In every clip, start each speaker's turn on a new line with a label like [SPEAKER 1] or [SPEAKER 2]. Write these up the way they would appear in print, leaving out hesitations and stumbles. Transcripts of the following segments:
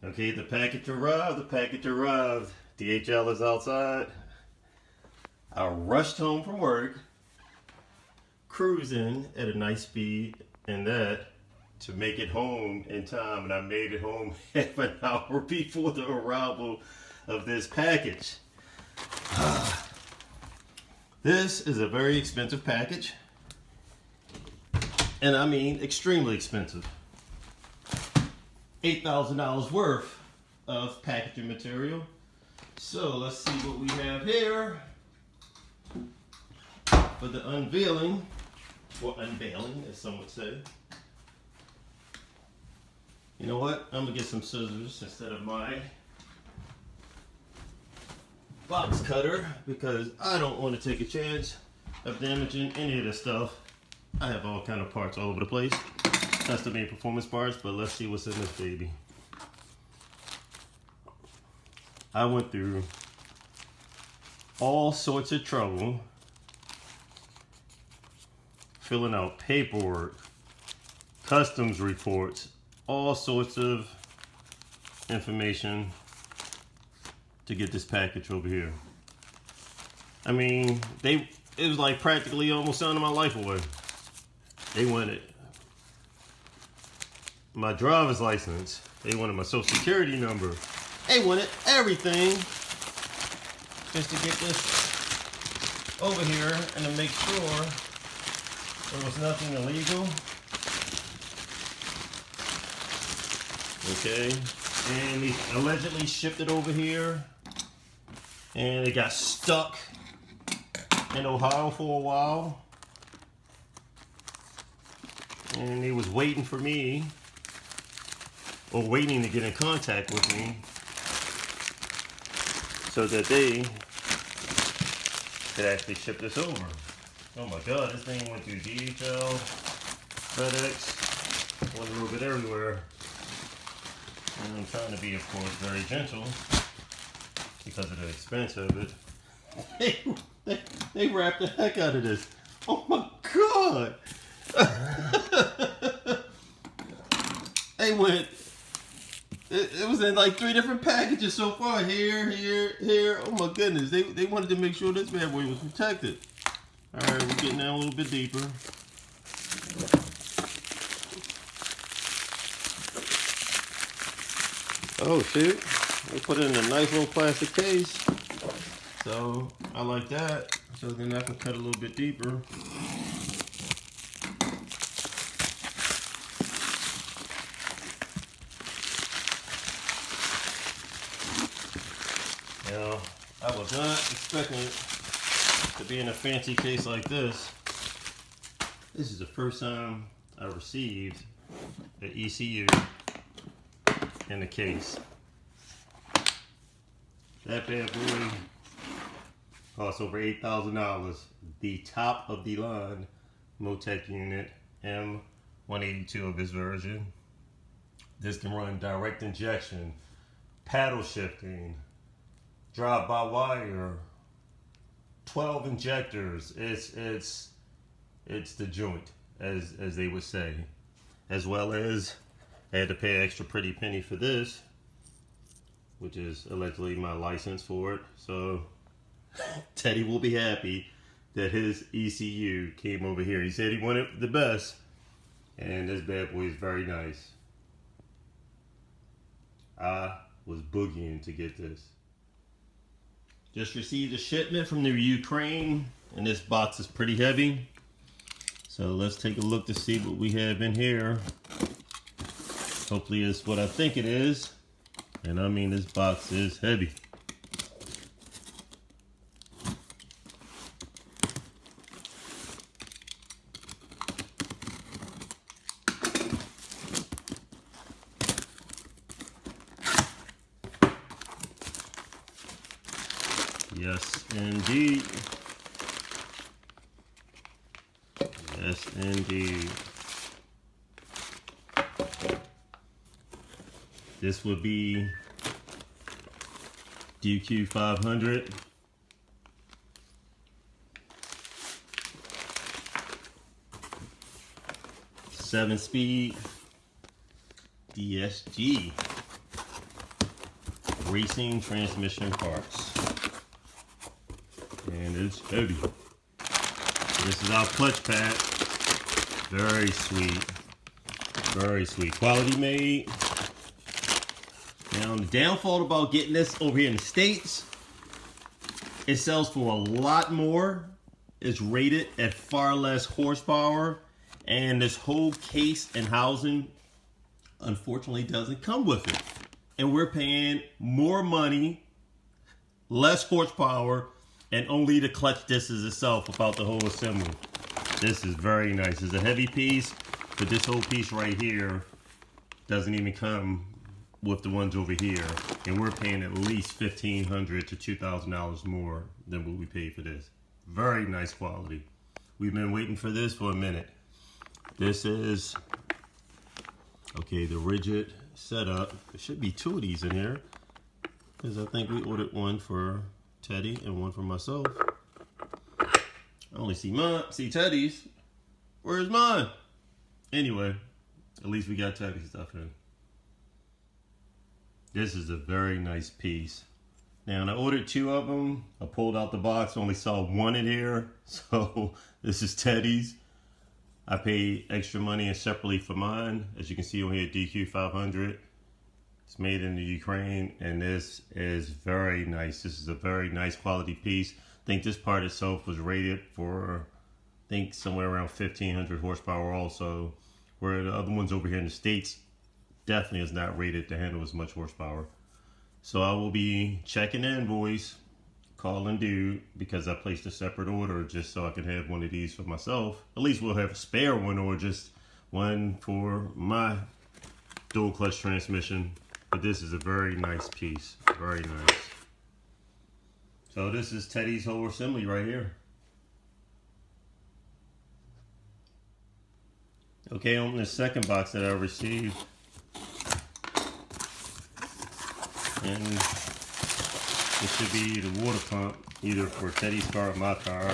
[SPEAKER 1] Okay, the package arrived, DHL is outside. I rushed home from work, cruising at a nice speed, and that to make it home in time, and I made it home half an hour before the arrival of this package. This is a very expensive package, and I mean extremely expensive. $8,000 worth of packaging material. So let's see what we have here for the unveiling, or unveiling as some would say. You know what? I'm gonna get some scissors instead of my box cutter because I don't want to take a chance of damaging any of this stuff. I have all kind of parts all over the place. That's the main performance parts, but let's see what's in this baby. I went through all sorts of trouble filling out paperwork, customs reports, all sorts of information to get this package over here. I mean, it was like practically almost signing my life away. They wanted my driver's license, they wanted my social security number, they wanted everything just to get this over here and to make sure there was nothing illegal. Okay, and they allegedly shipped it over here and it got stuck in Ohio for a while, and they was waiting for me, or waiting to get in contact with me so that they could actually ship this over. Oh my God, this thing went through DHL, FedEx, went a little bit everywhere. And I'm trying to be, of course, very gentle because of the expense of it. They wrapped the heck out of this. Oh my God! They went. It was in like 3 different packages so far. Here, here, here. Oh my goodness! They wanted to make sure this bad boy was protected. All right, we're getting down a little bit deeper. Oh shoot, they put it in a nice little plastic case. So I like that. So then I can cut a little bit deeper. Now, I was not expecting it to be in a fancy case like this. This is the first time I received the ECU in the case. That bad boy costs over $8,000. The top of the line Motec unit, M182 of this version. This can run direct injection, paddle shifting, drive by wire, 12 injectors. It's the joint, as they would say, as well as I had to pay an extra pretty penny for this, which is allegedly my license for it. So Teddy will be happy that his ECU came over here. He said he wanted the best, and this bad boy is very nice. I was boogieing to get this. Just received a shipment from the Ukraine, and this box is pretty heavy. So let's take a look to see what we have in here. Hopefully it's what I think it is. And I mean, this box is heavy. Yes, indeed. Yes, indeed. This would be DQ500. Seven-speed DSG. racing transmission parts. And it's heavy. This is our clutch pad. Very sweet. Very sweet. Quality made. Now, the downfall about getting this over here in the States, it sells for a lot more. It's rated at far less horsepower. And this whole case and housing, unfortunately, doesn't come with it. And we're paying more money, less horsepower, and only the clutch disc itself without the whole assembly. This is very nice. It's a heavy piece, but this whole piece right here doesn't even come with the ones over here. And we're paying at least $1,500 to $2,000 more than what we paid for this. Very nice quality. We've been waiting for this for a minute. This is, okay, the rigid setup. There should be two of these in here, because I think we ordered one for Teddy and one for myself. I only see Teddy's. Where's mine? Anyway, at least we got Teddy's stuff in. This is a very nice piece. Now, I ordered two of them. I pulled out the box, only saw one in here. So this is Teddy's. I paid extra money separately for mine. As you can see on here, DQ500. It's made in the Ukraine, and this is very nice. This is a very nice quality piece. I think this part itself was rated for, I think, somewhere around 1,500 horsepower also, where the other ones over here in the States definitely is not rated to handle as much horsepower. So I will be checking the invoice, calling due, because I placed a separate order just so I can have one of these for myself. At least we'll have a spare one, or just one for my dual clutch transmission. But this is a very nice piece. Very nice. So this is Teddy's whole assembly right here. Okay, on the second box that I received, and this should be the water pump, either for Teddy's car or my car.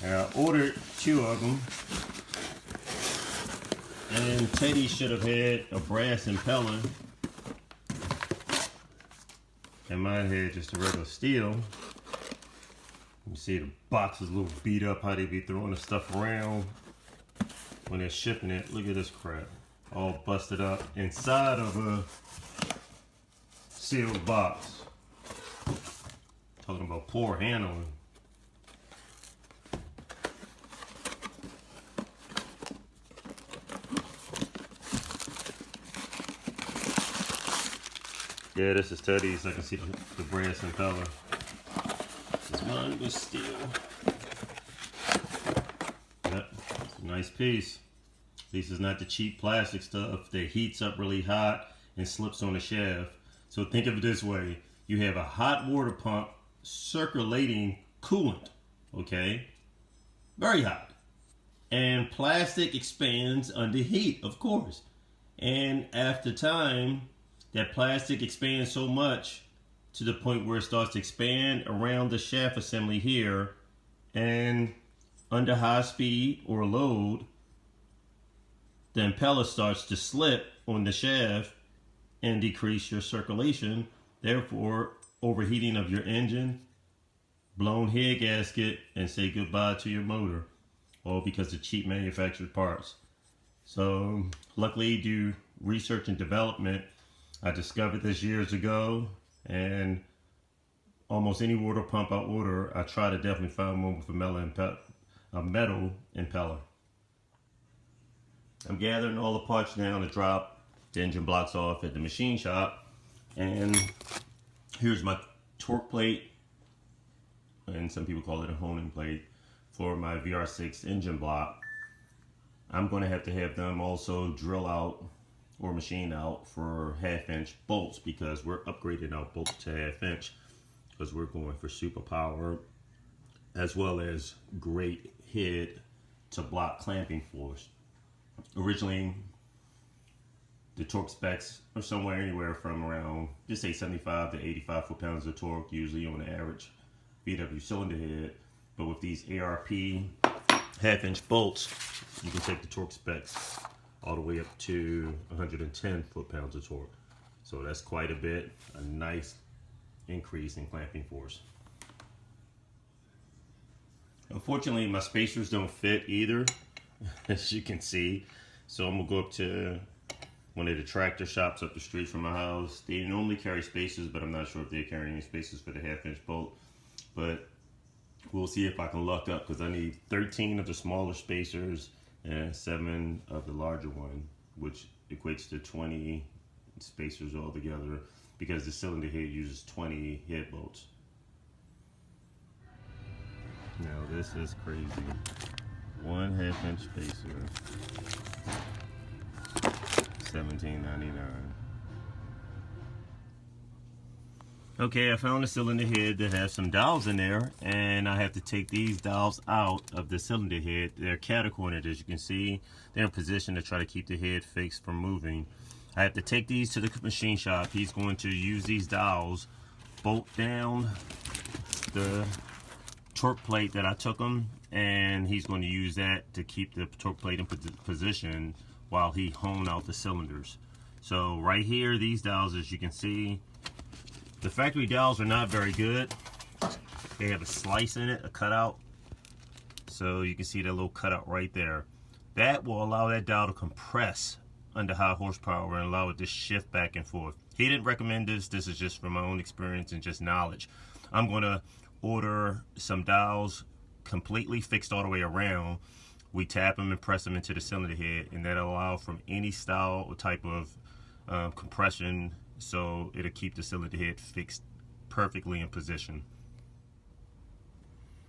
[SPEAKER 1] And I ordered two of them. And Teddy should have had a brass impeller. And mine had just a regular steel. You see the box is a little beat up, how they be throwing the stuff around when they're shipping it. Look at this crap. All busted up inside of a sealed box. Talking about poor handling. Yeah, this is Teddy's. I can see the brass impeller. This mine was steel. Yep, it's a nice piece. This is not the cheap plastic stuff that heats up really hot and slips on the shaft. So think of it this way. You have a hot water pump circulating coolant, okay? Very hot. And plastic expands under heat, of course. And after time, that plastic expands so much to the point where it starts to expand around the shaft assembly here, and under high speed or load, the impeller starts to slip on the shaft and decrease your circulation, therefore overheating of your engine, blown head gasket, and say goodbye to your motor, all because of cheap manufactured parts. So luckily, due research and development, I discovered this years ago, and almost any water pump I order, I try to definitely find one with a metal impeller. I'm gathering all the parts now to drop the engine blocks off at the machine shop. And here's my torque plate, and some people call it a honing plate, for my VR6 engine block. I'm going to have them also drill out or machine out for 1/2-inch bolts, because we're upgrading our bolts to 1/2-inch because we're going for super power as well as great head to block clamping force. Originally, the torque specs are somewhere anywhere from around, just say 75 to 85 foot-pounds of torque, usually on the average VW cylinder head. But with these ARP 1/2-inch bolts, you can take the torque specs all the way up to 110 foot-pounds of torque. So that's quite a bit. A nice increase in clamping force. Unfortunately, my spacers don't fit either, as you can see. So I'm gonna go up to one of the tractor shops up the street from my house. They normally carry spacers, but I'm not sure if they're carrying any spacers for the 1/2-inch bolt. But we'll see if I can luck up, because I need 13 of the smaller spacers and 7 of the larger one, which equates to 20 spacers altogether, because the cylinder head uses 20 head bolts. Now this is crazy. 1/2-inch spacer, $17.99. Okay, I found a cylinder head that has some dowels in there, and I have to take these dowels out of the cylinder head. They're catty-cornered, as you can see. They're in position to try to keep the head fixed from moving. I have to take these to the machine shop. He's going to use these dowels, bolt down the torque plate that I took him, and he's going to use that to keep the torque plate in position while he honed out the cylinders. So right here, these dowels, as you can see, the factory dowels are not very good. They have a slice in it, a cutout. So you can see that little cutout right there. That will allow that dowel to compress under high horsepower and allow it to shift back and forth. He didn't recommend this. This is just from my own experience and just knowledge. I'm going to order some dowels completely fixed all the way around. We tap them and press them into the cylinder head, and that'll allow from any style or type of compression, so it'll keep the cylinder head fixed perfectly in position.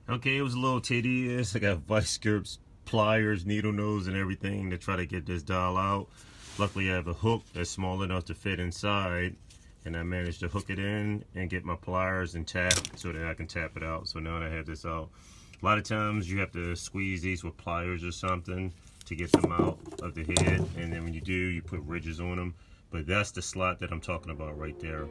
[SPEAKER 1] Okay, it was a little tedious. I got vice grips, pliers, needle nose, and everything to try to get this dowel out. Luckily, I have a hook that's small enough to fit inside, and I managed to hook it in and get my pliers and tap so that I can tap it out. So now that I have this out, a lot of times you have to squeeze these with pliers or something to get them out of the head, and then when you do, you put ridges on them. But that's the slot that I'm talking about right there.